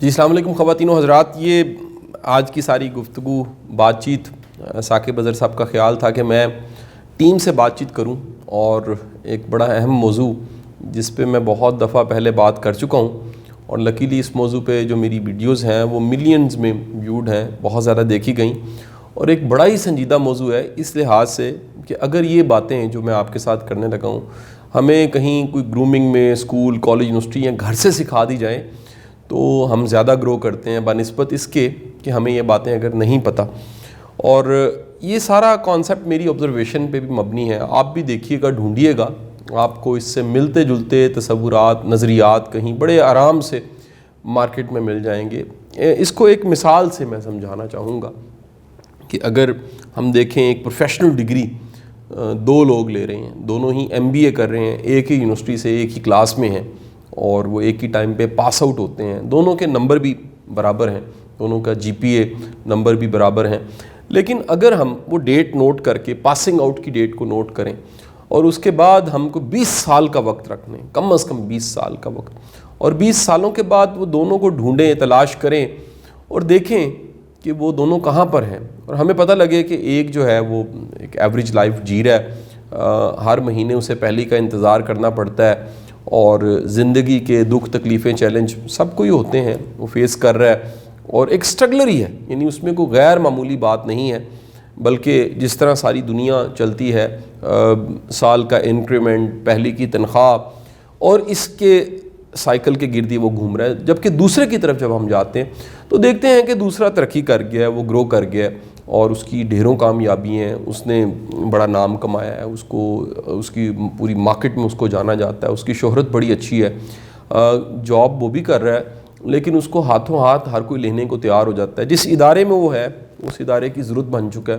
جی السلام علیکم خواتین و حضرات. یہ آج کی ساری گفتگو بات چیت ثاقب اظہر صاحب کا خیال تھا کہ میں ٹیم سے بات چیت کروں اور ایک بڑا اہم موضوع جس پہ میں بہت دفعہ پہلے بات کر چکا ہوں اور لکیلی اس موضوع پہ جو میری ویڈیوز ہیں وہ ملینز میں ویوڈ ہیں, بہت زیادہ دیکھی گئیں, اور ایک بڑا ہی سنجیدہ موضوع ہے اس لحاظ سے کہ اگر یہ باتیں جو میں آپ کے ساتھ کرنے لگا ہوں ہمیں کہیں کوئی گرومنگ میں اسکول کالج یونیورسٹی یا گھر سے سکھا دی جائیں تو ہم زیادہ گرو کرتے ہیں بنسبت اس کے کہ ہمیں یہ باتیں اگر نہیں پتہ. اور یہ سارا کانسیپٹ میری آبزرویشن پہ بھی مبنی ہے. آپ بھی دیکھیے گا, ڈھونڈیے گا, آپ کو اس سے ملتے جلتے تصورات نظریات کہیں بڑے آرام سے مارکیٹ میں مل جائیں گے. اس کو ایک مثال سے میں سمجھانا چاہوں گا کہ اگر ہم دیکھیں ایک پروفیشنل ڈگری دو لوگ لے رہے ہیں, دونوں ہی MBA کر رہے ہیں, ایک ہی یونیورسٹی سے ایک ہی کلاس میں ہیں اور وہ ایک ہی ٹائم پہ پاس آؤٹ ہوتے ہیں, دونوں کے نمبر بھی برابر ہیں, دونوں کا GPA نمبر بھی برابر ہیں. لیکن اگر ہم وہ ڈیٹ نوٹ کر کے پاسنگ آؤٹ کی ڈیٹ کو نوٹ کریں اور اس کے بعد ہم کو 20 سال کا وقت رکھنے, کم از کم 20 سال کا وقت, اور 20 سالوں کے بعد وہ دونوں کو ڈھونڈیں, تلاش کریں اور دیکھیں کہ وہ دونوں کہاں پر ہیں, اور ہمیں پتہ لگے کہ ایک جو ہے وہ ایک ایوریج لائف جی رہا ہے, ہر مہینے اسے پہلی کا انتظار کرنا پڑتا ہے اور زندگی کے دکھ تکلیفیں چیلنج سب کو ہی ہوتے ہیں, وہ فیس کر رہا ہے اور ایک اسٹرگلر ہی ہے, یعنی اس میں کوئی غیر معمولی بات نہیں ہے, بلکہ جس طرح ساری دنیا چلتی ہے سال کا انکریمنٹ, پہلی کی تنخواہ اور اس کے سائیکل کے گردی وہ گھوم رہا ہے. جبکہ دوسرے کی طرف جب ہم جاتے ہیں تو دیکھتے ہیں کہ دوسرا ترقی کر گیا ہے, وہ گرو کر گیا ہے اور اس کی ڈھیروں کامیابی ہیں, اس نے بڑا نام کمایا ہے, اس کی پوری مارکیٹ میں اس کو جانا جاتا ہے, اس کی شہرت بڑی اچھی ہے, جاب وہ بھی کر رہا ہے لیکن اس کو ہاتھوں ہاتھ ہر کوئی لینے کو تیار ہو جاتا ہے. جس ادارے میں وہ ہے اس ادارے کی ضرورت بن چکا ہے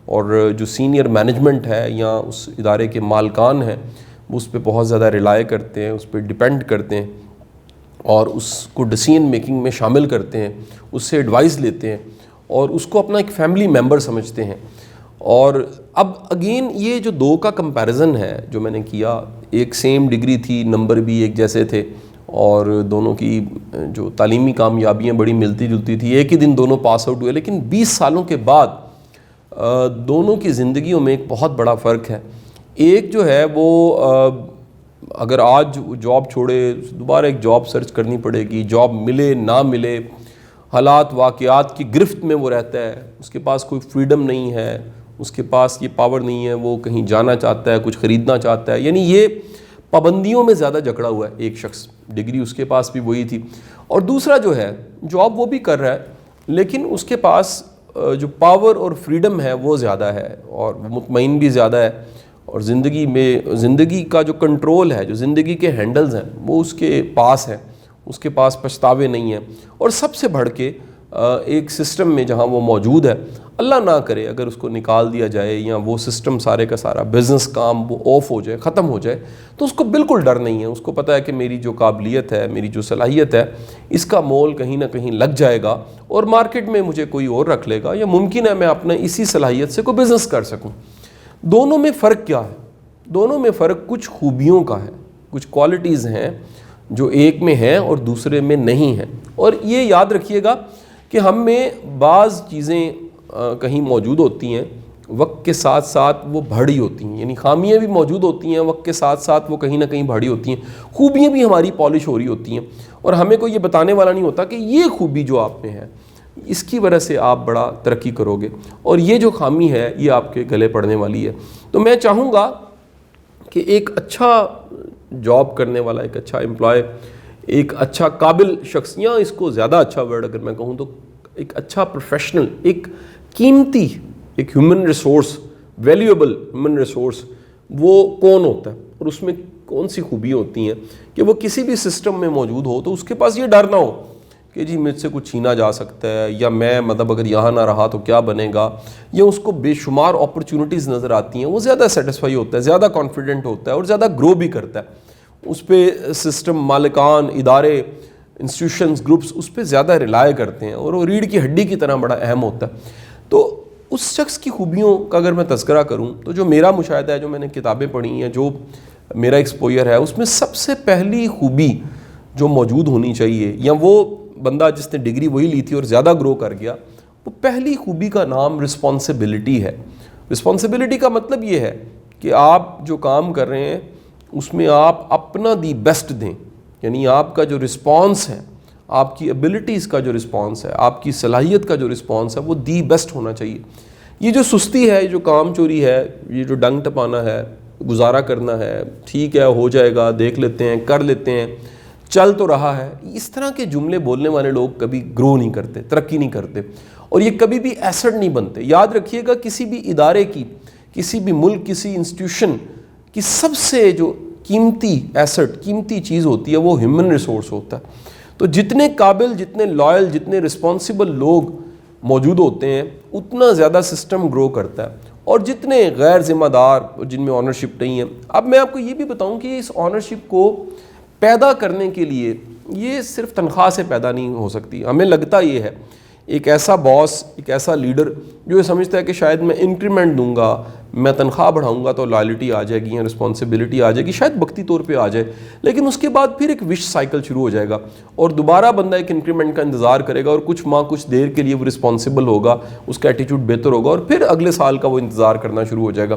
اور جو سینئر مینجمنٹ ہے یا اس ادارے کے مالکان ہیں وہ اس پہ بہت زیادہ ریلائی کرتے ہیں, اس پہ ڈیپینڈ کرتے ہیں اور اس کو ڈیسیژن میکنگ میں شامل کرتے ہیں, اس سے ایڈوائز لیتے ہیں اور اس کو اپنا ایک فیملی ممبر سمجھتے ہیں. اور اب اگین یہ جو دو کا کمپیریزن ہے جو میں نے کیا, ایک سیم ڈگری تھی, نمبر بھی ایک جیسے تھے اور دونوں کی جو تعلیمی کامیابیاں بڑی ملتی جلتی تھی, ایک ہی دن دونوں پاس آؤٹ ہوئے, لیکن 20 سالوں کے بعد دونوں کی زندگیوں میں ایک بہت بڑا فرق ہے. ایک جو ہے وہ اگر آج جاب چھوڑے دوبارہ ایک جاب سرچ کرنی پڑے گی, جاب ملے نہ ملے, حالات واقعات کی گرفت میں وہ رہتا ہے, اس کے پاس کوئی فریڈم نہیں ہے, اس کے پاس یہ پاور نہیں ہے, وہ کہیں جانا چاہتا ہے, کچھ خریدنا چاہتا ہے, یعنی یہ پابندیوں میں زیادہ جکڑا ہوا ہے ایک شخص. ڈگری اس کے پاس بھی وہی تھی اور دوسرا جو ہے جاب وہ بھی کر رہا ہے لیکن اس کے پاس جو پاور اور فریڈم ہے وہ زیادہ ہے اور مطمئن بھی زیادہ ہے, اور زندگی میں زندگی کا جو کنٹرول ہے, جو زندگی کے ہینڈلز ہیں وہ اس کے پاس ہے, اس کے پاس پچھتاوے نہیں ہیں. اور سب سے بڑھ کے ایک سسٹم میں جہاں وہ موجود ہے, اللہ نہ کرے اگر اس کو نکال دیا جائے یا وہ سسٹم سارے کا سارا بزنس کام وہ آف ہو جائے, ختم ہو جائے, تو اس کو بالکل ڈر نہیں ہے. اس کو پتہ ہے کہ میری جو قابلیت ہے, میری جو صلاحیت ہے, اس کا مول کہیں نہ کہیں لگ جائے گا اور مارکیٹ میں مجھے کوئی اور رکھ لے گا, یا ممکن ہے میں اپنا اسی صلاحیت سے کوئی بزنس کر سکوں. دونوں میں فرق کیا ہے؟ دونوں میں فرق کچھ خوبیوں کا ہے, کچھ کوالٹیز ہیں جو ایک میں ہیں اور دوسرے میں نہیں ہیں. اور یہ یاد رکھیے گا کہ ہم میں بعض چیزیں کہیں موجود ہوتی ہیں, وقت کے ساتھ ساتھ وہ بڑھی ہوتی ہیں, یعنی خامیاں بھی موجود ہوتی ہیں, وقت کے ساتھ ساتھ وہ کہیں نہ کہیں بڑھی ہوتی ہیں, خوبیاں بھی ہماری پالش ہو رہی ہوتی ہیں اور ہمیں کوئی یہ بتانے والا نہیں ہوتا کہ یہ خوبی جو آپ میں ہے اس کی وجہ سے آپ بڑا ترقی کرو گے اور یہ جو خامی ہے یہ آپ کے گلے پڑنے والی ہے. تو میں چاہوں گا کہ ایک اچھا جاب کرنے والا, ایک اچھا امپلائے, ایک اچھا قابل شخص, یا اس کو زیادہ اچھا ورڈ اگر میں کہوں تو ایک اچھا پروفیشنل, ایک قیمتی, ایک human resource, valuable human resource وہ کون ہوتا ہے اور اس میں کون سی خوبی ہوتی ہیں کہ وہ کسی بھی سسٹم میں موجود ہو تو اس کے پاس یہ ڈر نہ ہو کہ جی مجھ سے کچھ چھینا جا سکتا ہے, یا میں اگر یہاں نہ رہا تو کیا بنے گا, یا اس کو بے شمار اپرچونٹیز نظر آتی ہیں, وہ زیادہ سیٹسفائی ہوتا ہے, زیادہ کانفیڈنٹ ہوتا ہے اور زیادہ گرو بھی کرتا ہے. اس پہ سسٹم, مالکان, ادارے, انسٹیٹیوشنز, گروپس اس پہ زیادہ ریلائی کرتے ہیں اور وہ ریڑھ کی ہڈی کی طرح بڑا اہم ہوتا ہے. تو اس شخص کی خوبیوں کا اگر میں تذکرہ کروں تو جو میرا مشاہدہ ہے, جو میں نے کتابیں پڑھی ہیں, جو میرا ایکسپوجر ہے, اس میں سب سے پہلی خوبی جو موجود ہونی چاہیے, یا وہ بندہ جس نے ڈگری وہی لی تھی اور زیادہ گرو کر گیا، وہ پہلی خوبی کا نام رسپانسبلٹی ہے۔ رسپانسبلٹی کا مطلب یہ ہے کہ آپ جو کام کر رہے ہیں اس میں آپ اپنا دی بیسٹ دیں، یعنی آپ کا جو رسپانس ہے، آپ کی ایبلٹیز کا جو رسپانس ہے، آپ کی صلاحیت کا جو رسپانس ہے وہ دی بیسٹ ہونا چاہیے۔ یہ جو سستی ہے، جو کام چوری ہے، یہ جو ڈنگ ٹپانا ہے، گزارا کرنا ہے، ٹھیک ہے ہو جائے گا، دیکھ لیتے ہیں، کر لیتے ہیں، چل تو رہا ہے، اس طرح کے جملے بولنے والے لوگ کبھی گرو نہیں کرتے، ترقی نہیں کرتے، اور یہ کبھی بھی ایسٹ نہیں بنتے۔ یاد رکھیے گا، کسی بھی ادارے کی، کسی بھی ملک، کسی انسٹیٹیوشن کی سب سے جو قیمتی ایسٹ، قیمتی چیز ہوتی ہے وہ ہیومن ریسورس ہوتا ہے۔ تو جتنے قابل، جتنے لائل، جتنے رسپانسبل لوگ موجود ہوتے ہیں اتنا زیادہ سسٹم گرو کرتا ہے، اور جتنے غیر ذمہ دار جن میں آنرشپ نہیں ہے۔ اب میں آپ کو یہ بھی بتاؤں کہ اس آنرشپ کو پیدا کرنے کے لیے یہ صرف تنخواہ سے پیدا نہیں ہو سکتی۔ ہمیں لگتا یہ ہے ایک ایسا باس، ایک ایسا لیڈر جو یہ سمجھتا ہے کہ شاید میں انکریمنٹ دوں گا، میں تنخواہ بڑھاؤں گا تو لائلٹی آ جائے گی یا رسپانسبلٹی آ جائے گی، شاید وقتی طور پہ آ جائے، لیکن اس کے بعد پھر ایک وش سائیکل شروع ہو جائے گا، اور دوبارہ بندہ ایک انکریمنٹ کا انتظار کرے گا، اور کچھ ماہ، کچھ دیر کے لیے وہ رسپانسبل ہوگا، اس کا ایٹیٹیوڈ بہتر ہوگا، اور پھر اگلے سال کا وہ انتظار کرنا شروع ہو جائے گا۔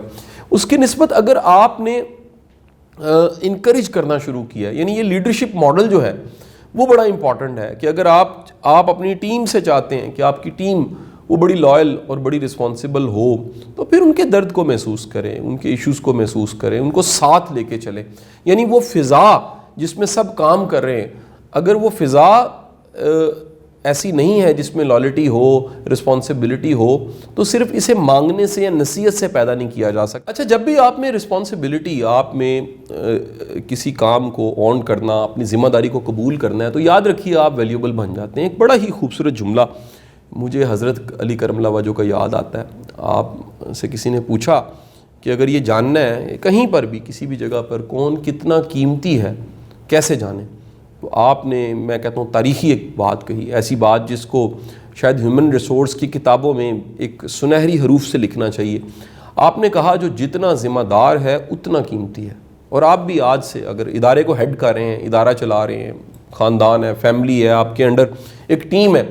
اس کی نسبت اگر آپ نے انکریج کرنا شروع کیا، یعنی یہ لیڈرشپ ماڈل جو ہے وہ بڑا امپورٹنٹ ہے کہ اگر آپ اپنی ٹیم سے چاہتے ہیں کہ آپ کی ٹیم وہ بڑی لائل اور بڑی رسپانسبل ہو، تو پھر ان کے درد کو محسوس کریں، ان کے ایشوز کو محسوس کریں، ان کو ساتھ لے کے چلیں۔ یعنی وہ فضا جس میں سب کام کر رہے ہیں، اگر وہ فضا ایسی نہیں ہے جس میں لائلٹی ہو، رسپانسبلٹی ہو، تو صرف اسے مانگنے سے یا نصیحت سے پیدا نہیں کیا جا سکتا۔ اچھا، جب بھی آپ میں رسپانسبلٹی، آپ میں کسی کام کو اون کرنا، اپنی ذمہ داری کو قبول کرنا ہے، تو یاد رکھیے آپ ویلیوبل بن جاتے ہیں۔ ایک بڑا ہی خوبصورت جملہ مجھے حضرت علی کرم اللہ وجہ کا یاد آتا ہے۔ آپ سے کسی نے پوچھا کہ اگر یہ جاننا ہے کہیں پر بھی، کسی بھی جگہ پر، کون کتنا قیمتی ہے، کیسے جانیں؟ تو آپ نے، میں کہتا ہوں، تاریخی ایک بات کہی، ایسی بات جس کو شاید ہیومن ریسورس کی کتابوں میں ایک سنہری حروف سے لکھنا چاہیے۔ آپ نے کہا جو جتنا ذمہ دار ہے اتنا قیمتی ہے۔ اور آپ بھی آج سے اگر ادارے کو ہیڈ کر رہے ہیں، ادارہ چلا رہے ہیں، خاندان ہے، فیملی ہے، آپ کے انڈر ایک ٹیم ہے،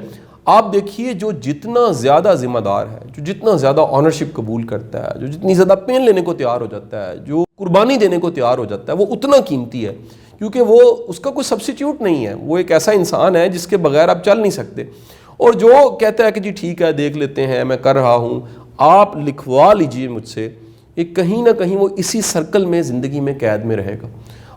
آپ دیکھیے جو جتنا زیادہ ذمہ دار ہے، جو جتنا زیادہ آنرشپ قبول کرتا ہے، جو جتنی زیادہ پین لینے کو تیار ہو جاتا ہے، جو قربانی دینے کو تیار ہو جاتا ہے، وہ اتنا قیمتی ہے، کیونکہ وہ اس کا کوئی سبسٹیوٹ نہیں ہے۔ وہ ایک ایسا انسان ہے جس کے بغیر آپ چل نہیں سکتے۔ اور جو کہتا ہے کہ جی ٹھیک ہے دیکھ لیتے ہیں، میں کر رہا ہوں، آپ لکھوا لیجئے مجھ سے، ایک کہیں نہ کہیں وہ اسی سرکل میں زندگی میں قید میں رہے گا۔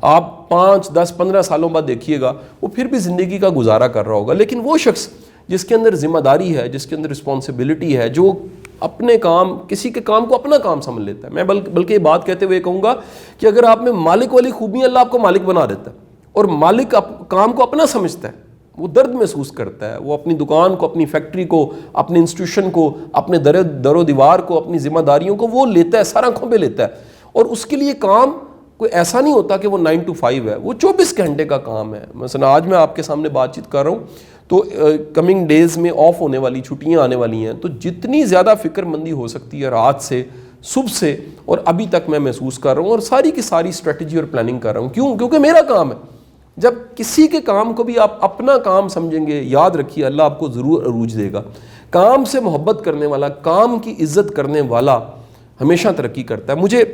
آپ 5، 10، 15 سالوں بعد دیکھیے گا وہ پھر بھی زندگی کا گزارا کر رہا ہوگا۔ لیکن وہ شخص جس کے اندر ذمہ داری ہے، جس کے اندر رسپانسبلٹی ہے، جو اپنے کام، کسی کے کام کو اپنا کام سمجھ لیتا ہے، میں بلکہ یہ بات کہتے ہوئے کہوں گا کہ اگر آپ میں مالک والی خوبیاں، اللہ آپ کو مالک بنا دیتا ہے، اور مالک کام کو اپنا سمجھتا ہے، وہ درد محسوس کرتا ہے، وہ اپنی دکان کو، اپنی فیکٹری کو، اپنے انسٹیٹیوشن کو، اپنے در و دیوار کو، اپنی ذمہ داریوں کو وہ لیتا ہے، سر آنکھوں پہ لیتا ہے، اور اس کے لیے کام کوئی ایسا نہیں ہوتا کہ وہ 9 to 5 ہے، وہ 24 گھنٹے کا کام ہے۔ مثلا آج میں آپ کے سامنے بات چیت کر رہا ہوں تو کمنگ ڈیز میں آف ہونے والی، چھٹیاں آنے والی ہیں، تو جتنی زیادہ فکر مندی ہو سکتی ہے رات سے، صبح سے اور ابھی تک میں محسوس کر رہا ہوں، اور ساری کی ساری اسٹریٹجی اور پلاننگ کر رہا ہوں۔ کیوں؟ کیونکہ میرا کام ہے۔ جب کسی کے کام کو بھی آپ اپنا کام سمجھیں گے، یاد رکھیے اللہ آپ کو ضرور عروج دے گا۔ کام سے محبت کرنے والا، کام کی عزت کرنے والا ہمیشہ ترقی کرتا ہے۔ مجھے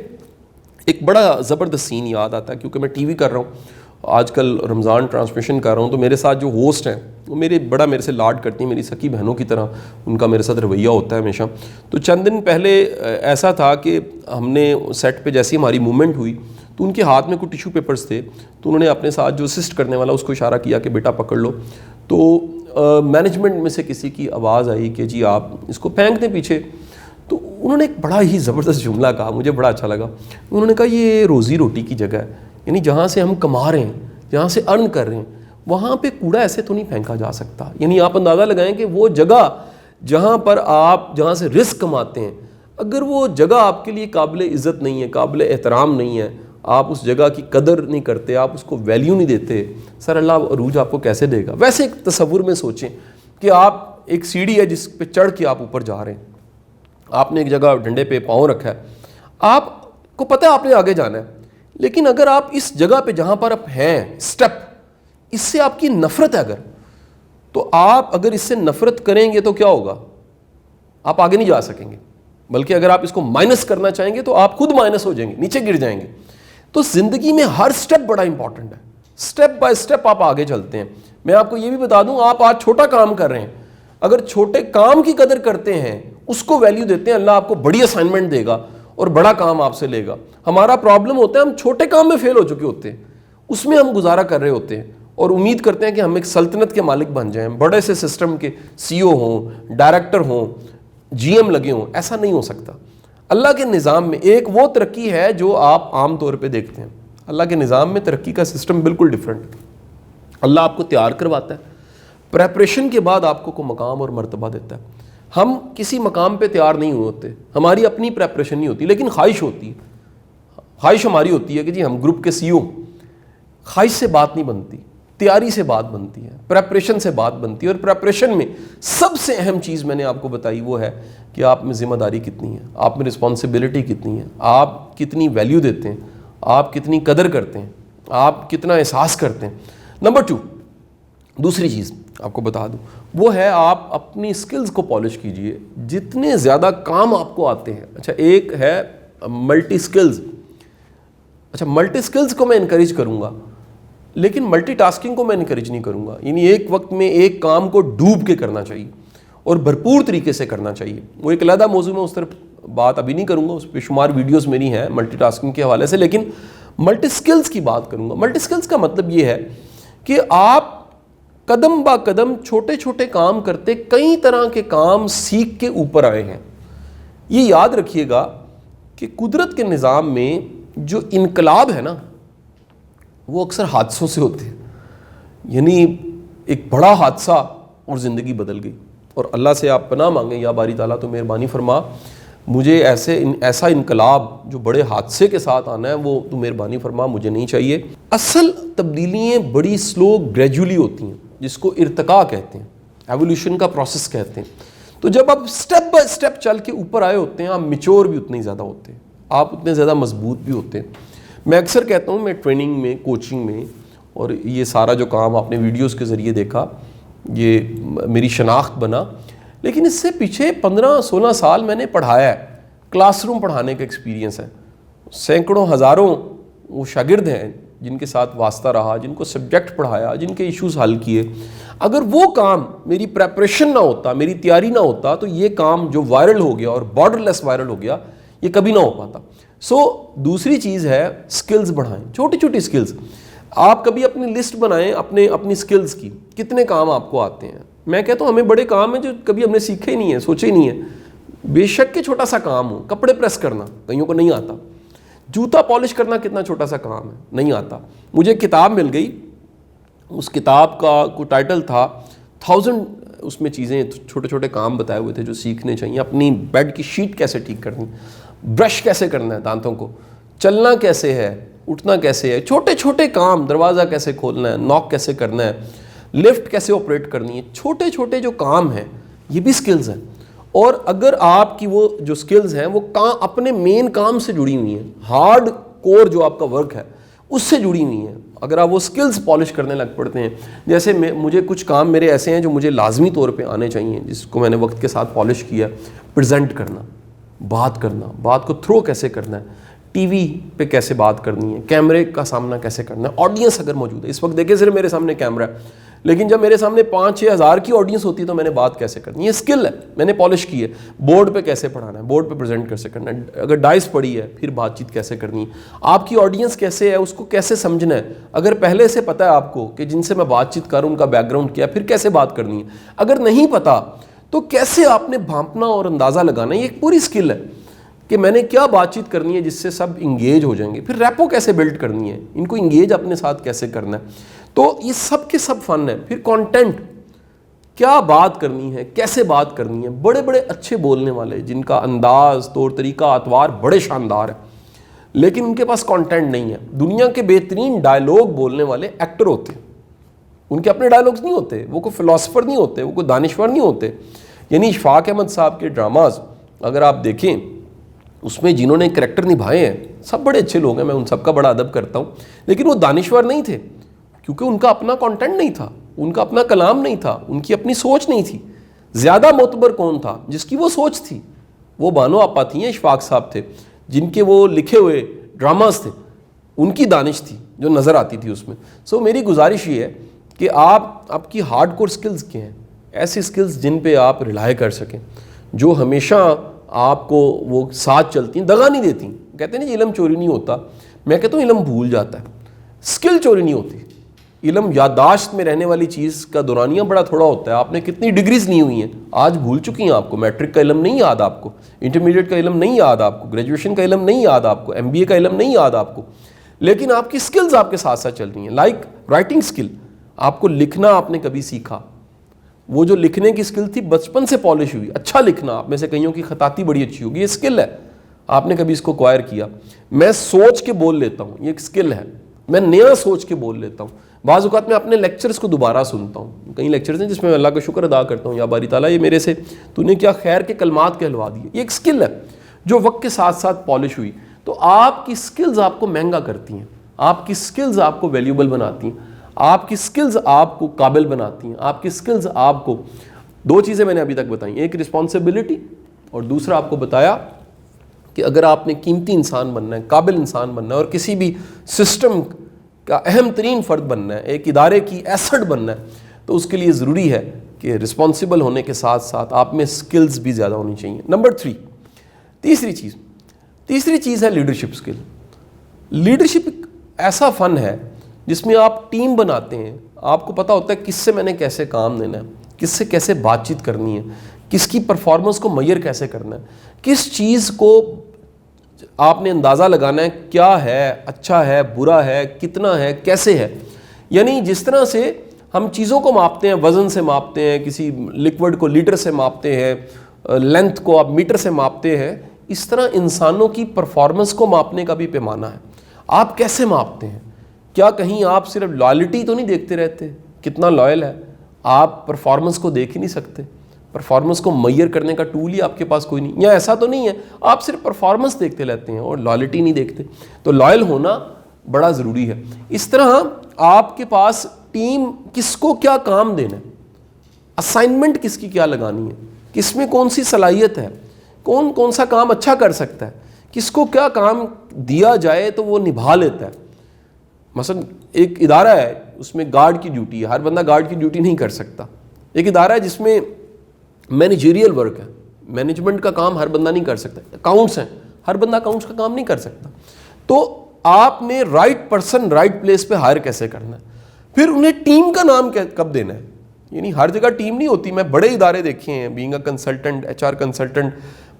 ایک بڑا زبردست سین یاد آتا ہے، کیونکہ میں ٹی وی کر رہا ہوں، آج کل رمضان ٹرانسمیشن کر رہا ہوں، تو میرے ساتھ جو ہوسٹ ہیں وہ میرے سے لاڈ کرتی ہیں، میری سکی بہنوں کی طرح ان کا میرے ساتھ رویہ ہوتا ہے ہمیشہ۔ تو چند دن پہلے ایسا تھا کہ ہم نے سیٹ پہ جیسی ہماری موومنٹ ہوئی تو ان کے ہاتھ میں کچھ ٹیشو پیپرز تھے، تو انہوں نے اپنے ساتھ جو اسسٹ کرنے والا اس کو اشارہ کیا کہ بیٹا پکڑ لو۔ تو مینجمنٹ میں سے کسی کی آواز آئی کہ جی آپ اس کو پھینک دیں پیچھے۔ تو انہوں نے ایک بڑا ہی زبردست جملہ کہا، مجھے بڑا اچھا لگا۔ انہوں نے کہا یہ روزی روٹی کی جگہ ہے، یعنی جہاں سے ہم کما رہے ہیں، جہاں سے ارن کر رہے ہیں، وہاں پہ کوڑا ایسے تو نہیں پھینکا جا سکتا۔ یعنی آپ اندازہ لگائیں کہ وہ جگہ جہاں پر آپ، جہاں سے رزق کماتے ہیں، اگر وہ جگہ آپ کے لیے قابل عزت نہیں ہے، قابل احترام نہیں ہے، آپ اس جگہ کی قدر نہیں کرتے، آپ اس کو ویلیو نہیں دیتے، سر اللہ عروج آپ کو کیسے دے گا؟ ویسے ایک تصور میں سوچیں کہ آپ ایک سیڑھی ہے جس پہ چڑھ کے آپ اوپر جا رہے ہیں، آپ نے ایک جگہ ڈنڈے پہ پاؤں رکھا ہے، آپ کو پتہ ہے آپ نے آگے جانا ہے، لیکن اگر آپ اس جگہ پہ جہاں پر آپ ہیں، سٹیپ، اس سے آپ کی نفرت ہے اگر، تو آپ اگر اس سے نفرت کریں گے تو کیا ہوگا؟ آپ آگے نہیں جا سکیں گے، بلکہ اگر آپ اس کو مائنس کرنا چاہیں گے تو آپ خود مائنس ہو جائیں گے، نیچے گر جائیں گے. تو زندگی میں ہر سٹیپ بڑا امپورٹنٹ ہے، سٹیپ بائی سٹیپ آپ آگے چلتے ہیں. میں آپ کو یہ بھی بتا دوں، آپ آج چھوٹا کام کر رہے ہیں، اگر چھوٹے کام کی قدر کرتے ہیں، اس کو ویلیو دیتے ہیں، اللہ آپ کو بڑی اسائنمنٹ دے گا اور بڑا کام آپ سے لے گا. ہمارا پرابلم ہوتا ہے ہم چھوٹے کام میں فیل ہو چکے ہوتے ہیں، اس میں ہم گزارا کر رہے ہوتے ہیں اور امید کرتے ہیں کہ ہم ایک سلطنت کے مالک بن جائیں، بڑے سے سسٹم کے سی او ہوں، ڈائریکٹر ہوں، جی ایم لگے ہوں. ایسا نہیں ہو سکتا. اللہ کے نظام میں ایک وہ ترقی ہے جو آپ عام طور پہ دیکھتے ہیں، اللہ کے نظام میں ترقی کا سسٹم بالکل ڈیفرنٹ ہے. اللہ آپ کو تیار کرواتا ہے، پریپریشن کے بعد آپ کو مقام اور مرتبہ دیتا ہے. ہم کسی مقام پہ تیار نہیں ہوتے، ہماری اپنی پریپریشن نہیں ہوتی، لیکن خواہش ہوتی ہے. خواہش ہماری ہوتی ہے کہ جی ہم گروپ کے سی او. خواہش سے بات نہیں بنتی، تیاری سے بات بنتی ہے، پریپریشن سے بات بنتی ہے. اور پریپریشن میں سب سے اہم چیز میں نے آپ کو بتائی وہ ہے کہ آپ میں ذمہ داری کتنی ہے، آپ میں رسپانسبلٹی کتنی ہے، آپ کتنی ویلیو دیتے ہیں، آپ کتنی قدر کرتے ہیں، آپ کتنا احساس کرتے ہیں. نمبر 2، دوسری چیز آپ کو بتا دوں، وہ ہے آپ اپنی سکلز کو پالش کیجئے. جتنے زیادہ کام آپ کو آتے ہیں، اچھا ایک ہے ملٹی سکلز. اچھا ملٹی سکلز کو میں انکریج کروں گا، لیکن ملٹی ٹاسکنگ کو میں انکریج نہیں کروں گا. یعنی ایک وقت میں ایک کام کو ڈوب کے کرنا چاہیے اور بھرپور طریقے سے کرنا چاہیے. وہ ایک علیحدہ موضوع میں اس طرف بات ابھی نہیں کروں گا، اس پہ شمار ویڈیوز میری ہیں ملٹی ٹاسکنگ کے حوالے سے، لیکن ملٹی سکلز کی بات کروں گا. ملٹی سکلز کا مطلب یہ ہے کہ آپ قدم با قدم چھوٹے چھوٹے کام کرتے کئی طرح کے کام سیکھ کے اوپر آئے ہیں. یہ یاد رکھیے گا کہ قدرت کے نظام میں جو انقلاب ہے نا، وہ اکثر حادثوں سے ہوتے ہیں. یعنی ایک بڑا حادثہ اور زندگی بدل گئی. اور اللہ سے آپ پناہ مانگیں، یا باری تعالیٰ تو مہربانی فرما، مجھے ایسا انقلاب جو بڑے حادثے کے ساتھ آنا ہے وہ تو مہربانی فرما، مجھے نہیں چاہیے. اصل تبدیلیاں بڑی سلو گریجولی ہوتی ہیں، جس کو ارتقاء کہتے ہیں، ایولیوشن کا پروسیس کہتے ہیں. تو جب آپ سٹیپ بائی سٹیپ چل کے اوپر آئے ہوتے ہیں، آپ میچور بھی اتنے ہی زیادہ ہوتے ہیں، آپ اتنے زیادہ مضبوط بھی ہوتے ہیں. میں اکثر کہتا ہوں، میں ٹریننگ میں، کوچنگ میں، اور یہ سارا جو کام آپ نے ویڈیوز کے ذریعے دیکھا، یہ میری شناخت بنا، لیکن اس سے پیچھے 15-16 سال میں نے پڑھایا ہے. کلاس روم پڑھانے کا ایکسپیرینس ہے. سینکڑوں ہزاروں وہ شاگرد ہیں جن کے ساتھ واسطہ رہا، جن کو سبجیکٹ پڑھایا، جن کے ایشوز حل کیے. اگر وہ کام میری پریپریشن نہ ہوتا، میری تیاری نہ ہوتا، تو یہ کام جو وائرل ہو گیا اور بارڈر لیس وائرل ہو گیا، یہ کبھی نہ ہو پاتا. دوسری چیز ہے سکلز بڑھائیں، چھوٹی چھوٹی سکلز. آپ کبھی اپنی لسٹ بنائیں اپنی سکلز کی، کتنے کام آپ کو آتے ہیں. میں کہتا ہوں ہمیں بڑے کام ہیں جو کبھی ہم نے سیکھے ہی نہیں ہیں، سوچے ہی نہیں ہیں. بے شک کہ چھوٹا سا کام ہو، کپڑے پریس کرنا کئیوں کو نہیں آتا. جوتا پالش کرنا کتنا چھوٹا سا کام ہے، نہیں آتا. مجھے ایک کتاب مل گئی، اس کتاب کا کوئی ٹائٹل تھا 1000، اس میں چیزیں چھوٹے چھوٹے کام بتائے ہوئے تھے جو سیکھنے چاہیے. اپنی بیڈ کی شیٹ کیسے ٹھیک کرنی، برش کیسے کرنا ہے دانتوں کو، چلنا کیسے ہے، اٹھنا کیسے ہے، چھوٹے چھوٹے کام، دروازہ کیسے کھولنا ہے، ناک کیسے کرنا ہے، لفٹ کیسے آپریٹ کرنی ہے. چھوٹے چھوٹے جو کام ہیں یہ بھی سکلز ہیں. اور اگر آپ کی وہ جو سکلز ہیں وہ اپنے مین کام سے جڑی ہوئی ہیں، ہارڈ کور جو آپ کا ورک ہے اس سے جڑی ہوئی ہیں، اگر آپ وہ سکلز پالش کرنے لگ پڑتے ہیں، جیسے مجھے کچھ کام میرے ایسے ہیں جو مجھے لازمی طور پہ آنے چاہیے، جس کو میں نے وقت کے ساتھ پالش کیا. پریزنٹ کرنا، بات کرنا، بات کو تھرو کیسے کرنا ہے، ٹی وی پہ کیسے بات کرنی ہے، کیمرے کا سامنا کیسے کرنا ہے، آڈینس اگر موجود ہے. اس وقت دیکھیں صرف میرے سامنے کیمرہ ہے، لیکن جب میرے سامنے 5-6 ہزار کی آڈینس ہوتی ہے تو میں نے بات کیسے کرنی ہے. یہ سکل ہے، میں نے پالش کی ہے. بورڈ پہ کیسے پڑھانا ہے، بورڈ پہ پریزنٹ کیسے کرنا ہے، اگر ڈائس پڑی ہے پھر بات چیت کیسے کرنی ہے، آپ کی آڈینس کیسے ہے اس کو کیسے سمجھنا ہے. اگر پہلے سے پتہ ہے آپ کو کہ جن سے میں بات چیت کروں ان کا بیک گراؤنڈ کیا، پھر کیسے بات کرنی ہے. اگر نہیں پتہ تو کیسے آپ نے بھانپنا اور اندازہ لگانا ہے. یہ ایک پوری سکل ہے کہ میں نے کیا بات چیت کرنی ہے جس سے سب انگیج ہو جائیں گے. پھر ریپو کیسے بلڈ کرنی ہے، ان کو انگیج اپنے ساتھ کیسے کرنا ہے. تو یہ سب کے سب فن ہے. پھر کانٹینٹ، کیا بات کرنی ہے، کیسے بات کرنی ہے. بڑے بڑے اچھے بولنے والے جن کا انداز، طور طریقہ، اطوار بڑے شاندار ہے، لیکن ان کے پاس کانٹینٹ نہیں ہے. دنیا کے بہترین ڈائلوگ بولنے والے ایکٹر ہوتے ہیں، ان کے اپنے ڈائلوگز نہیں ہوتے، وہ کوئی فلاسفر نہیں ہوتے، وہ کوئی دانشور نہیں ہوتے. یعنی اشفاق احمد صاحب کے ڈراماز اگر آپ دیکھیں، اس میں جنہوں نے کریکٹر نبھائے ہیں سب بڑے اچھے لوگ ہیں، میں ان سب کا بڑا ادب کرتا ہوں، لیکن وہ دانشور نہیں تھے کیونکہ ان کا اپنا کانٹینٹ نہیں تھا. ان کا اپنا کلام نہیں تھا, ان کی اپنی سوچ نہیں تھی. زیادہ معتبر کون تھا؟ جس کی وہ سوچ تھی. وہ بانو آپا تھیں, اشفاق صاحب تھے, جن کے وہ لکھے ہوئے ڈراماز تھے, ان کی دانش تھی جو نظر آتی تھی اس میں. سو میری گزارش یہ ہے کہ آپ کی ہارڈ کور سکلز کیا ہیں, ایسی سکلز جن پہ آپ ریلائی کر سکیں, جو ہمیشہ آپ کو وہ ساتھ چلتی ہیں, دغا نہیں دیتی. کہتے ہیں جی علم چوری نہیں ہوتا, میں کہتا ہوں علم بھول جاتا ہے. اسکل چوری نہیں ہوتی. علم یادداشت میں رہنے والی چیز کا دورانیہ بڑا تھوڑا ہوتا ہے. آپ نے کتنی ڈگریز لی ہوئی ہیں, آج بھول چکی ہیں آپ کو. میٹرک کا علم نہیں یاد آپ کو, انٹرمیڈیٹ کا علم نہیں یاد آپ کو, گریجویشن کا علم نہیں یاد آپ کو, MBA کا علم نہیں یاد آپ کو, لیکن آپ کی سکلز آپ کے ساتھ ساتھ چل رہی ہیں. لائک رائٹنگ سکل, آپ کو لکھنا آپ نے کبھی سیکھا, وہ جو لکھنے کی سکل تھی بچپن سے پالش ہوئی. اچھا لکھنا, آپ میں سے کئیوں کی خطاطی بڑی اچھی ہوگی, یہ سکل ہے, آپ نے کبھی اس کو ایکوائر کیا. میں سوچ کے بول لیتا ہوں, یہ ایک سکل ہے. میں نیا سوچ کے بول لیتا ہوں. بعض اوقات میں اپنے لیکچرز کو دوبارہ سنتا ہوں. کئی لیکچرز ہیں جس میں اللہ کا شکر ادا کرتا ہوں, یا باری تعالیٰ یہ میرے سے تو نے کیا خیر کے کلمات کہلوا دیے. یہ ایک سکل ہے جو وقت کے ساتھ ساتھ پالش ہوئی. تو آپ کی سکلز آپ کو مہنگا کرتی ہیں, آپ کی سکلز آپ کو ویلیوبل بناتی ہیں, آپ کی سکلز آپ کو قابل بناتی ہیں, آپ کی سکلز آپ کو. دو چیزیں میں نے ابھی تک بتائیں, ایک رسپانسبلٹی, اور دوسرا آپ کو بتایا کہ اگر آپ نے قیمتی انسان بننا ہے, قابل انسان بننا ہے, اور کسی بھی سسٹم کا اہم ترین فرد بننا ہے, ایک ادارے کی ایسٹ بننا ہے, تو اس کے لیے ضروری ہے کہ رسپانسبل ہونے کے ساتھ ساتھ آپ میں سکلز بھی زیادہ ہونی چاہیے. نمبر 3, تیسری چیز ہے لیڈرشپ سکل. لیڈرشپ ایک ایسا فن ہے جس میں آپ ٹیم بناتے ہیں. آپ کو پتہ ہوتا ہے کس سے میں نے کیسے کام لینا ہے, کس سے کیسے بات چیت کرنی ہے, کس کی پرفارمنس کو میئر کیسے کرنا ہے, کس چیز کو آپ نے اندازہ لگانا ہے کیا ہے, اچھا ہے, برا ہے, کتنا ہے, کیسے ہے. یعنی جس طرح سے ہم چیزوں کو ماپتے ہیں, وزن سے ماپتے ہیں, کسی لیکوڈ کو لیٹر سے ماپتے ہیں, لینتھ کو آپ میٹر سے ماپتے ہیں, اس طرح انسانوں کی پرفارمنس کو ماپنے کا بھی پیمانہ ہے. آپ کیسے ماپتے ہیں؟ کیا کہیں آپ صرف لائلٹی تو نہیں دیکھتے رہتے, کتنا لائل ہے؟ آپ پرفارمنس کو دیکھ ہی نہیں سکتے. پرفارمنس کو میئر کرنے کا ٹول ہی آپ کے پاس کوئی نہیں, یا ایسا تو نہیں ہے آپ صرف پرفارمنس دیکھتے رہتے ہیں اور لائلٹی نہیں دیکھتے. تو لائل ہونا بڑا ضروری ہے. اس طرح آپ کے پاس ٹیم کس کو کیا کام دینا ہے, اسائنمنٹ کس کی کیا لگانی ہے, کس میں کون سی صلاحیت ہے, کون سا کام اچھا کر سکتا ہے, کس کو کیا کام دیا جائے تو وہ نبھا لیتا ہے. مثلا ایک ادارہ ہے, اس میں گارڈ کی ڈیوٹی ہے, ہر بندہ گارڈ کی ڈیوٹی نہیں کر سکتا. ایک ادارہ ہے جس میں مینیجریل ورک ہے, مینجمنٹ کا کام ہر بندہ نہیں کر سکتا. اکاؤنٹس ہیں, ہر بندہ اکاؤنٹس کا کام نہیں کر سکتا. تو آپ نے رائٹ پرسن رائٹ پلیس پہ ہائر کیسے کرنا ہے, پھر انہیں ٹیم کا نام کب دینا ہے. یعنی ہر جگہ ٹیم نہیں ہوتی. میں بڑے ادارے دیکھے ہیں, being a consultant, HR consultant,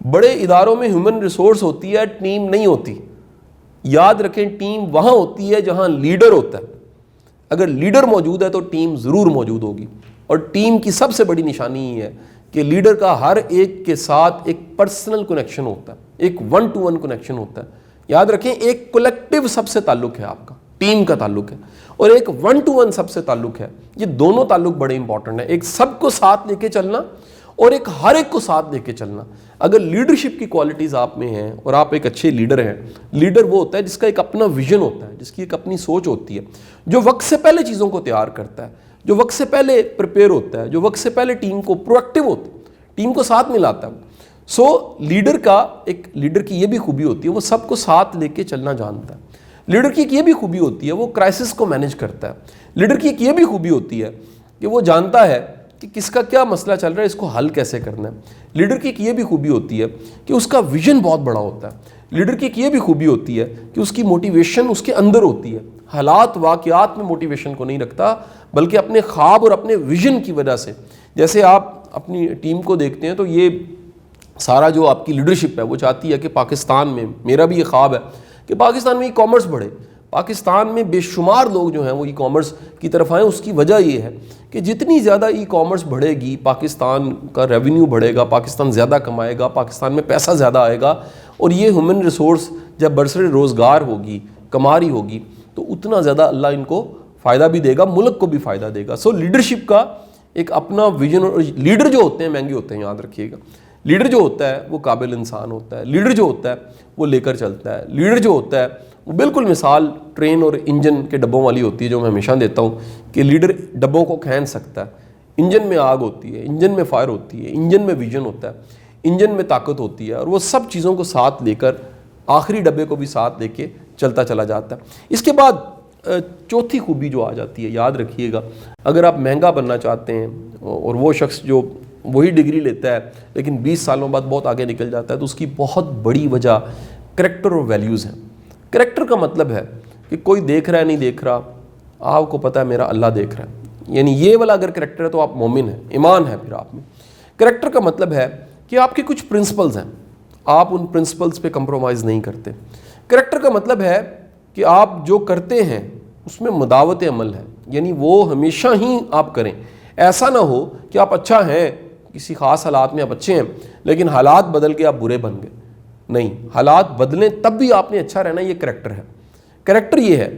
بڑے اداروں میں ہیومن ریسورس ہوتی ہے, ٹیم نہیں ہوتی. یاد رکھیں ٹیم وہاں ہوتی ہے جہاں لیڈر ہوتا ہے. اگر لیڈر موجود ہے تو ٹیم ضرور موجود ہوگی. اور ٹیم کی سب سے بڑی نشانی یہ ہے کہ لیڈر کا ہر ایک کے ساتھ ایک پرسنل کنیکشن ہوتا ہے, ایک 1-to-1 کنیکشن ہوتا ہے. یاد رکھیں ایک کولیکٹیو سب سے تعلق ہے, آپ کا ٹیم کا تعلق ہے, اور ایک 1-to-1 سب سے تعلق ہے. یہ دونوں تعلق بڑے امپورٹنٹ ہیں, ایک سب کو ساتھ لے کے چلنا اور ایک ہر ایک کو ساتھ لے کے چلنا. اگر لیڈرشپ کی کوالٹیز آپ میں ہیں اور آپ ایک اچھے لیڈر ہیں, لیڈر وہ ہوتا ہے جس کا ایک اپنا ویژن ہوتا ہے, جس کی ایک اپنی سوچ ہوتی ہے, جو وقت سے پہلے چیزوں کو تیار کرتا ہے, جو وقت سے پہلے پریپیئر ہوتا ہے, جو وقت سے پہلے ٹیم کو پرویکٹیو ہوتا ہے, ٹیم کو ساتھ ملاتا ہے. سو لیڈر کی یہ بھی خوبی ہوتی ہے, وہ سب کو ساتھ لے کے چلنا جانتا ہے. لیڈر کی ایک یہ بھی خوبی ہوتی ہے, وہ کرائسس کو مینیج کرتا ہے. لیڈر کی ایک یہ بھی خوبی ہوتی ہے کہ وہ جانتا ہے کہ کس کا کیا مسئلہ چل رہا ہے, اس کو حل کیسے کرنا ہے. لیڈر کی ایک یہ بھی خوبی ہوتی ہے کہ اس کا ویژن بہت بڑا ہوتا ہے. لیڈر کی ایک یہ بھی خوبی ہوتی ہے کہ اس کی موٹیویشن اس کے اندر ہوتی ہے. حالات واقعات میں موٹیویشن کو نہیں رکھتا, بلکہ اپنے خواب اور اپنے ویژن کی وجہ سے. جیسے آپ اپنی ٹیم کو دیکھتے ہیں تو یہ سارا جو آپ کی لیڈرشپ ہے وہ چاہتی ہے کہ پاکستان میں, میرا بھی یہ خواب ہے کہ پاکستان میں ای کامرس بڑھے. پاکستان میں بے شمار لوگ جو ہیں وہ ای کامرس کی طرف آئیں. اس کی وجہ یہ ہے کہ جتنی زیادہ ای کامرس بڑھے گی, پاکستان کا ریونیو بڑھے گا, پاکستان زیادہ کمائے گا, پاکستان میں پیسہ زیادہ آئے گا, اور یہ ہیومن ریسورس جب برسر روزگار ہوگی, کماری ہوگی, تو اتنا زیادہ اللہ ان کو فائدہ بھی دے گا, ملک کو بھی فائدہ دے گا. سو لیڈرشپ کا ایک اپنا ویژن, اور لیڈر جو ہوتے ہیں مہنگے ہوتے ہیں, یاد رکھیے گا. لیڈر جو ہوتا ہے وہ قابل انسان ہوتا ہے. لیڈر جو ہوتا ہے وہ لے کر چلتا ہے. لیڈر جو ہوتا ہے وہ بالکل مثال ٹرین اور انجن کے ڈبوں والی ہوتی ہے جو میں ہمیشہ دیتا ہوں کہ لیڈر ڈبوں کو کھینچ سکتا ہے. انجن میں آگ ہوتی ہے, انجن میں فائر ہوتی ہے, انجن میں ویژن ہوتا ہے, انجن میں طاقت ہوتی ہے, اور وہ سب چیزوں کو ساتھ لے کر آخری ڈبے کو بھی ساتھ لے کے چلتا چلا جاتا ہے. اس کے بعد چوتھی خوبی جو آ جاتی ہے, یاد رکھیے گا, اگر آپ مہنگا بننا چاہتے ہیں اور وہ شخص جو وہی ڈگری لیتا ہے لیکن 20 سالوں بعد بہت آگے نکل جاتا ہے, تو اس کی بہت بڑی وجہ کریکٹر اور ویلیوز ہیں. کریکٹر کا مطلب ہے کہ کوئی دیکھ رہا ہے نہیں دیکھ رہا, آپ کو پتہ ہے میرا اللہ دیکھ رہا ہے, یعنی یہ والا اگر کریکٹر ہے تو آپ مومن ہیں, ایمان ہے پھر آپ میں. کریکٹر کا مطلب ہے کہ آپ کے کچھ پرنسپلز ہیں, آپ ان پرنسپلز پہ کمپرومائز نہیں کرتے. کریکٹر کا مطلب ہے کہ آپ جو کرتے ہیں اس میں مداوت عمل ہے, یعنی وہ ہمیشہ ہی آپ کریں. ایسا نہ ہو کہ آپ اچھا ہیں, کسی خاص حالات میں آپ اچھے ہیں لیکن حالات بدل کے آپ برے بن گئے. نہیں, حالات بدلیں تب بھی آپ نے اچھا رہنا, یہ کریکٹر ہے. کریکٹر یہ ہے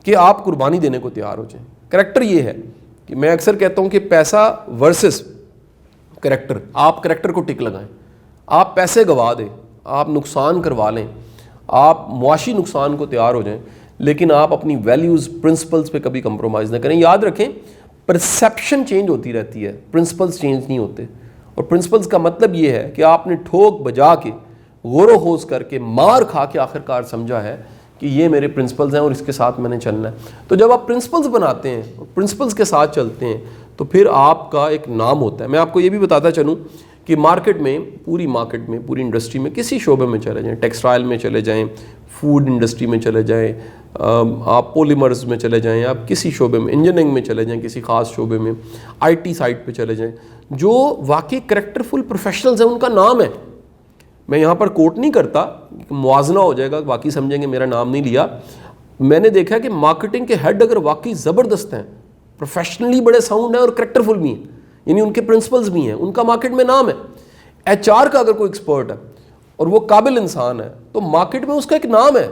کہ آپ قربانی دینے کو تیار ہو جائیں. کریکٹر یہ ہے کہ میں اکثر کہتا ہوں کہ پیسہ ورسز کریکٹر, آپ کریکٹر کو ٹک لگائیں. آپ پیسے گوا دیں, آپ نقصان کروا لیں, آپ معاشی نقصان کو تیار ہو جائیں, لیکن آپ اپنی ویلیوز پرنسپلز پہ کبھی کمپرومائز نہ کریں. یاد رکھیں پرسیپشن چینج ہوتی رہتی ہے, پرنسپلز چینج نہیں ہوتے. اور پرنسپلز کا مطلب یہ ہے کہ آپ نے ٹھوک بجا کے, غور و خوض کر کے, مار کھا کے آخرکار سمجھا ہے کہ یہ میرے پرنسپلز ہیں اور اس کے ساتھ میں نے چلنا ہے. تو جب آپ پرنسپلز بناتے ہیں اور پرنسپلز کے ساتھ چلتے ہیں تو پھر آپ کا ایک نام ہوتا ہے. میں آپ کو یہ بھی بتاتا چلوں کہ مارکیٹ میں, پوری انڈسٹری میں, کسی شعبے میں چلے جائیں, ٹیکسٹائل میں چلے جائیں, فوڈ انڈسٹری میں چلے جائیں, آپ پولیمرز میں چلے جائیں, آپ کسی شعبے میں, انجینئرنگ میں چلے جائیں, کسی خاص شعبے میں, آئی ٹی سائٹ پہ چلے جائیں, جو واقعی کریکٹرفل پروفیشنلز ہیں ان کا نام ہے. میں یہاں پر کوٹ نہیں کرتا, موازنہ ہو جائے گا, واقعی سمجھیں گے میرا نام نہیں لیا. میں نے دیکھا کہ مارکیٹنگ کے ہیڈ اگر واقعی زبردست ہیں, پروفیشنلی بڑے ساؤنڈ ہیں اور کریکٹرفل بھی ہیں, یعنی ان کے پرنسپلز بھی ہیں, ان کا مارکیٹ میں نام ہے. ایچ آر کا اگر کوئی ایکسپرٹ ہے اور وہ قابل انسان ہے تو مارکیٹ میں اس کا ایک نام ہے,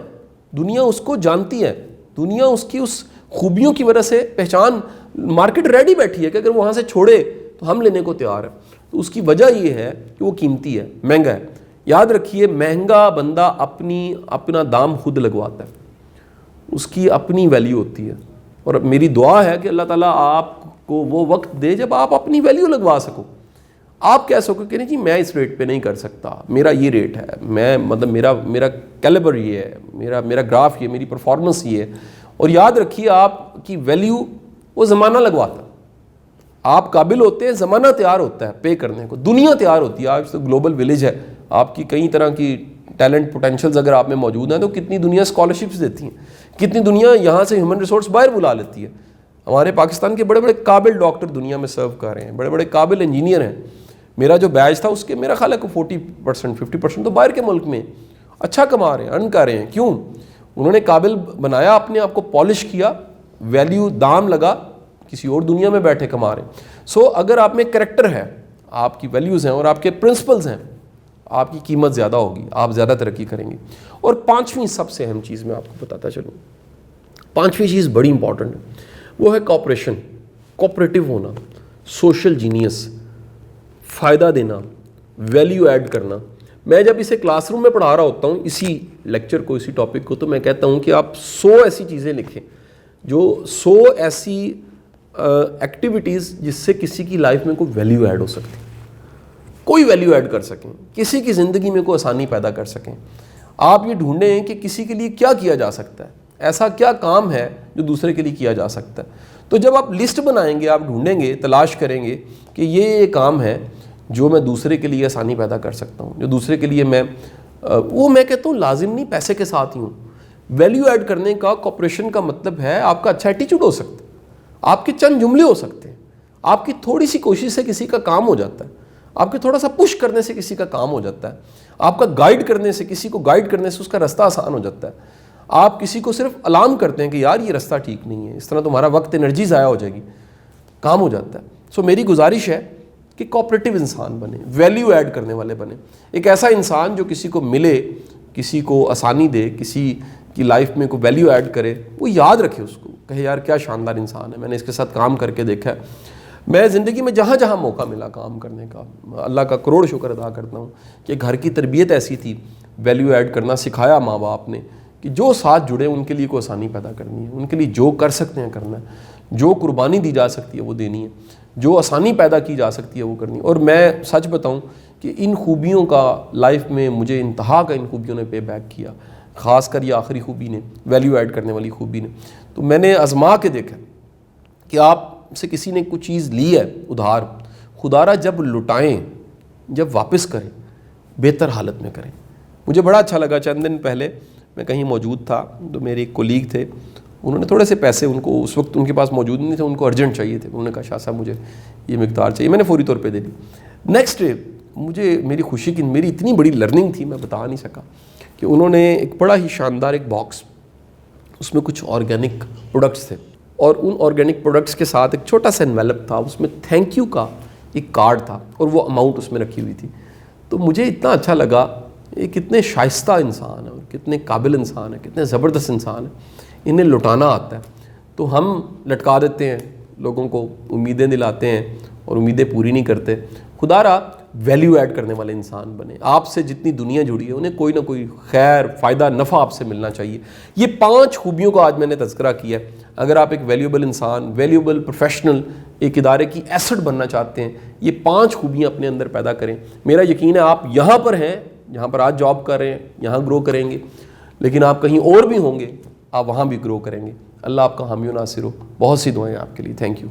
دنیا اس کو جانتی ہے, دنیا اس کی اس خوبیوں کی وجہ سے پہچان, مارکیٹ ریڈی بیٹھی ہے کہ اگر وہاں سے چھوڑے تو ہم لینے کو تیار ہے. تو اس کی وجہ یہ ہے کہ وہ قیمتی ہے, مہنگا ہے. یاد رکھیے مہنگا بندہ اپنا دام خود لگواتا ہے, اس کی اپنی ویلیو ہوتی ہے. اور میری دعا ہے کہ اللہ تعالیٰ آپ کو وہ وقت دے جب آپ اپنی ویلیو لگوا سکو. آپ کہہ سکو کہ نہیں جی میں اس ریٹ پہ نہیں کر سکتا, میرا یہ ریٹ ہے, میں مطلب میرا کیلیبر یہ ہے, میرا گراف یہ, میری پرفارمنس یہ ہے. اور یاد رکھیے آپ کی ویلیو وہ زمانہ لگواتا ہے. آپ قابل ہوتے ہیں, زمانہ تیار ہوتا ہے پے کرنے کو, دنیا تیار ہوتی ہے. آج تو گلوبل ولیج ہے, آپ کی کئی طرح کی ٹیلنٹ پوٹینشلز اگر آپ میں موجود ہیں تو کتنی دنیا اسکالرشپس دیتی ہیں, کتنی دنیا یہاں سے ہیومن ریسورس باہر بلا لیتی ہے. ہمارے پاکستان کے بڑے بڑے قابل ڈاکٹر دنیا میں سرو کر رہے ہیں, بڑے بڑے قابل انجینئر ہیں. میرا جو بیچ تھا اس کے میرا خیال ہے کہ 40% 50% تو باہر کے ملک میں اچھا کما رہے ہیں, ارن کر رہے ہیں. کیوں؟ انہوں نے قابل بنایا, اپنے آپ کو پالش کیا, ویلیو دام لگا, کسی اور دنیا میں بیٹھے کما رہے ہیں. سو اگر آپ میں کریکٹر ہے, آپ کی ویلیوز ہیں اور آپ کے پرنسپلز ہیں, آپ کی قیمت زیادہ ہوگی, آپ زیادہ ترقی کریں گے. اور پانچویں سب سے اہم چیز میں آپ کو بتاتا چلوں, پانچویں چیز بڑی امپورٹنٹ ہے, وہ ہے کوآپریشن, کوآپریٹو ہونا, سوشل جینیس, فائدہ دینا, ویلیو ایڈ کرنا. میں جب اسے کلاس روم میں پڑھا رہا ہوتا ہوں اسی لیکچر کو, اسی ٹاپک کو, تو میں کہتا ہوں کہ آپ 100 ایسی چیزیں لکھیں, جو 100 ایسی ایکٹیویٹیز جس سے کسی کی لائف میں کوئی ویلیو ایڈ ہو سکتی, کوئی ویلیو ایڈ کر سکیں, کسی کی زندگی میں کوئی آسانی پیدا کر سکیں. آپ یہ ڈھونڈیں کہ کسی کے لیے کیا کیا جا سکتا ہے, ایسا کیا کام ہے جو دوسرے کے لیے کیا جا سکتا ہے. تو جب آپ لسٹ بنائیں گے, آپ ڈھونڈیں گے, تلاش کریں گے کہ یہ کام ہے جو میں دوسرے کے لیے آسانی پیدا کر سکتا ہوں, جو دوسرے کے لیے میں کہتا ہوں لازم نہیں پیسے کے ساتھ ہی ہوں. ویلیو ایڈ کرنے کا, کوآپریشن کا مطلب ہے آپ کا اچھا ایٹیچیوڈ ہو سکتا ہے, آپ کے چند جملے ہو سکتے ہیں, آپ کی تھوڑی سی کوشش سے کسی کا کام ہو جاتا ہے, آپ کے تھوڑا سا پش کرنے سے کسی کا کام ہو جاتا ہے, آپ کا گائیڈ کرنے سے, کسی کو گائیڈ کرنے سے اس کا رستہ آسان ہو جاتا ہے. آپ کسی کو صرف الارم کرتے ہیں کہ یار یہ رستہ ٹھیک نہیں ہے, اس طرح تمہارا وقت انرجی ضائع ہو جائے گی, کام ہو جاتا ہے. سو میری گزارش ہے کہ کوآپریٹو انسان بنے, ویلیو ایڈ کرنے والے بنے. ایک ایسا انسان جو کسی کو ملے, کسی کو آسانی دے, کسی کی لائف میں کوئی ویلیو ایڈ کرے, وہ یاد رکھے اس کو, کہے یار کیا شاندار انسان ہے, میں نے اس کے ساتھ کام کر کے دیکھا ہے. میں زندگی میں جہاں جہاں موقع ملا کام کرنے کا, اللہ کا کروڑ شکر ادا کرتا ہوں کہ گھر کی تربیت ایسی تھی, ویلیو ایڈ کرنا سکھایا ماں باپ نے کہ جو ساتھ جڑے ان کے لیے کوئی آسانی پیدا کرنی ہے, ان کے لیے جو کر سکتے ہیں کرنا ہے, جو قربانی دی جا سکتی ہے وہ دینی ہے, جو آسانی پیدا کی جا سکتی ہے وہ کرنی ہے. اور میں سچ بتاؤں کہ ان خوبیوں کا لائف میں مجھے انتہا کا ان خوبیوں نے پے بیک کیا, خاص کر یہ آخری خوبی نے, ویلیو ایڈ کرنے والی خوبی نے. تو میں نے آزما کے دیکھا کہ آپ سے کسی نے کچھ چیز لی ہے ادھار, خدا را جب لٹائیں, جب واپس کریں, بہتر حالت میں کریں. مجھے بڑا اچھا لگا, چند دن پہلے میں کہیں موجود تھا تو میرے ایک کولیگ تھے, انہوں نے تھوڑے سے پیسے, ان کو اس وقت ان کے پاس موجود نہیں تھے, ان کو ارجنٹ چاہیے تھے. انہوں نے کہا شاہ صاحب مجھے یہ مقدار چاہیے, میں نے فوری طور پہ دے دی. نیکسٹ ڈے مجھے میری خوشی کی, میری اتنی بڑی لرننگ تھی میں بتا نہیں سکا, کہ انہوں نے ایک بڑا ہی شاندار ایک باکس, اس میں کچھ آرگینک پروڈکٹس تھے, اور ان آرگینک پروڈکٹس کے ساتھ ایک چھوٹا سا انویلپ تھا, اس میں تھینک یو کا ایک کارڈ تھا, اور وہ اماؤنٹ اس میں رکھی ہوئی تھی. تو مجھے اتنا اچھا لگا, یہ کتنے شائستہ انسان ہیں, اور کتنے قابل انسان ہیں, کتنے زبردست انسان ہیں, انہیں لٹانا آتا ہے. تو ہم لٹکا دیتے ہیں لوگوں کو, امیدیں دلاتے ہیں اور امیدیں پوری نہیں کرتے. خدا را ویلیو ایڈ کرنے والے انسان بنے. آپ سے جتنی دنیا جڑی ہے انہیں کوئی نہ کوئی خیر, فائدہ, نفع آپ سے ملنا چاہیے. یہ 5 خوبیوں کا آج میں نے تذکرہ کیا ہے. اگر آپ ایک ویلیوبل انسان, ویلیوبل پروفیشنل, ایک ادارے کی ایسٹ بننا چاہتے ہیں, یہ 5 خوبیاں اپنے اندر پیدا کریں. میرا یقین ہے آپ یہاں پر ہیں, جہاں پر آج جاب کر رہے ہیں, یہاں گرو کریں گے, لیکن آپ کہیں اور بھی ہوں گے, آپ وہاں بھی گرو کریں گے. اللہ آپ کا حامی و ناصر ہو. بہت سی دعائیں آپ کے لیے. Thank you.